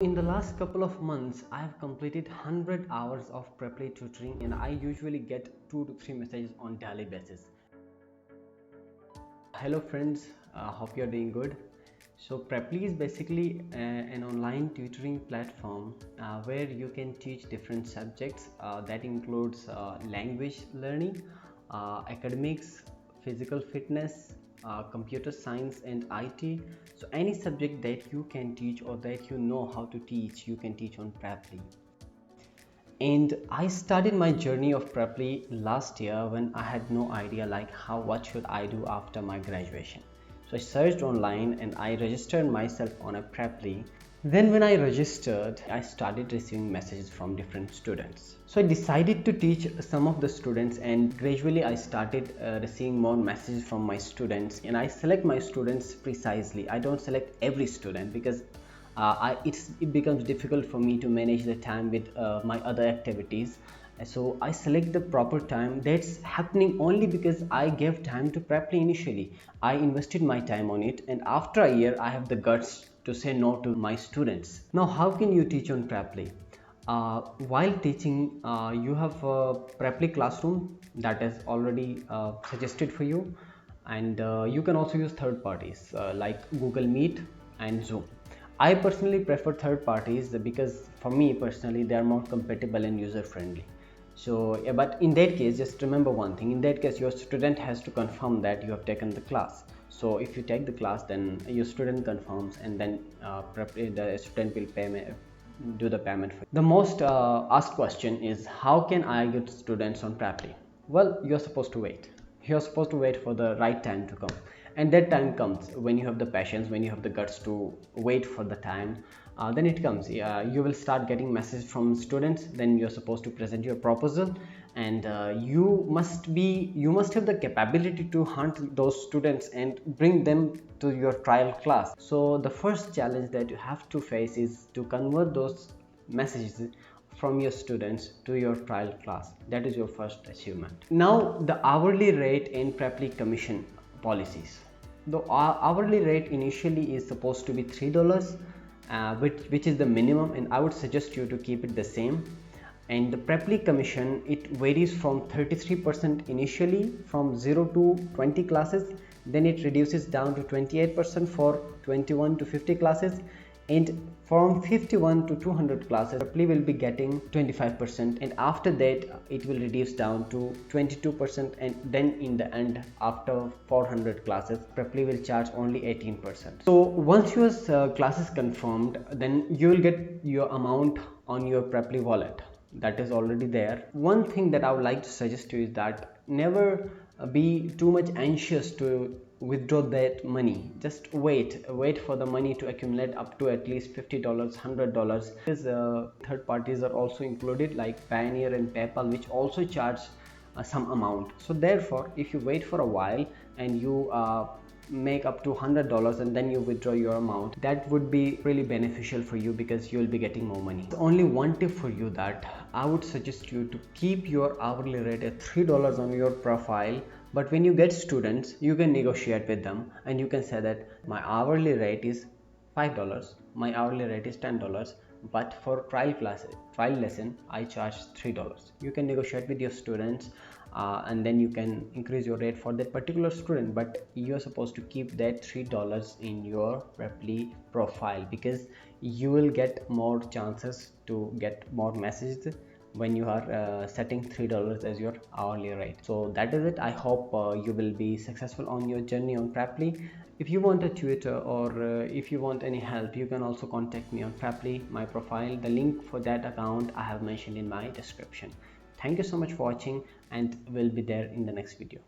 In the last couple of months, I have completed 100 hours of Preply tutoring, and I usually get 2 to 3 messages on daily basis. Hello friends, hope you are doing good. So Preply is basically an online tutoring platform where you can teach different subjects that includes language learning, academics, physical fitness, computer science and IT. So any subject that you can teach or that you know how to teach, you can teach on Preply. And I started my journey of Preply last year when I had no idea like what should I do after my graduation. So I searched online and I registered myself on a Preply. Then when I registered, I started receiving messages from different students. So I decided to teach some of the students, and gradually I started receiving more messages from my students, and I select my students precisely. I don't select every student because it becomes difficult for me to manage the time with my other activities. So I select the proper time. That's happening only because I gave time to Preply initially. I invested my time on it, and after a year I have the guts to say no to my students. Now how can you teach on Preply? While teaching, you have a Preply classroom that is already suggested for you, and you can also use third parties like Google Meet and Zoom. I personally prefer third parties because for me personally they are more compatible and user friendly. So yeah, but in that case, just remember one thing: in that case your student has to confirm that you have taken the class. So if you take the class, then your student confirms, and then the student will do the payment for you. The most asked question is, how can I get students on Preply? Well, you're supposed to wait. You're supposed to wait for the right time to come, and that time comes when you have the patience, when you have the guts to wait for the time. Then it comes. You will start getting messages from students. Then you're supposed to present your proposal, and you must have the capability to hunt those students and bring them to your trial class. So the first challenge that you have to face is to convert those messages from your students to your trial class. That is your first achievement. Now the hourly rate and Preply commission policies. The hourly rate initially is supposed to be $3, which is the minimum, and I would suggest you to keep it the same. And the Preply commission, it varies from 33% initially from 0 to 20 classes, then it reduces down to 28% for 21 to 50 classes, and from 51 to 200 classes Preply will be getting 25%, and after that it will reduce down to 22%, and then in the end after 400 classes Preply will charge only 18%. So once your class is confirmed, then you will get your amount on your Preply wallet that is already there. One thing that I would like to suggest to you is that never be too much anxious to withdraw that money. Just wait for the money to accumulate up to at least $50, $100, because third parties are also included like Pioneer and PayPal, which also charge some amount. So therefore if you wait for a while and you make up to $100 and then you withdraw your amount, that would be really beneficial for you because you will be getting more money. Only one tip for you, that I would suggest you to keep your hourly rate at $3 on your profile, but when you get students you can negotiate with them and you can say that my hourly rate is $5, my hourly rate is $10, but for trial lesson I charge $3. You can negotiate with your students, and then you can increase your rate for that particular student, but you're supposed to keep that $3 in your Preply profile because you will get more chances to get more messages when you are setting $3 as your hourly rate. So that is it. I hope you will be successful on your journey on Preply. If you want a tutor or if you want any help, you can also contact me on Preply, my profile. The link for that account I have mentioned in my description. Thank you so much for watching, and we'll be there in the next video.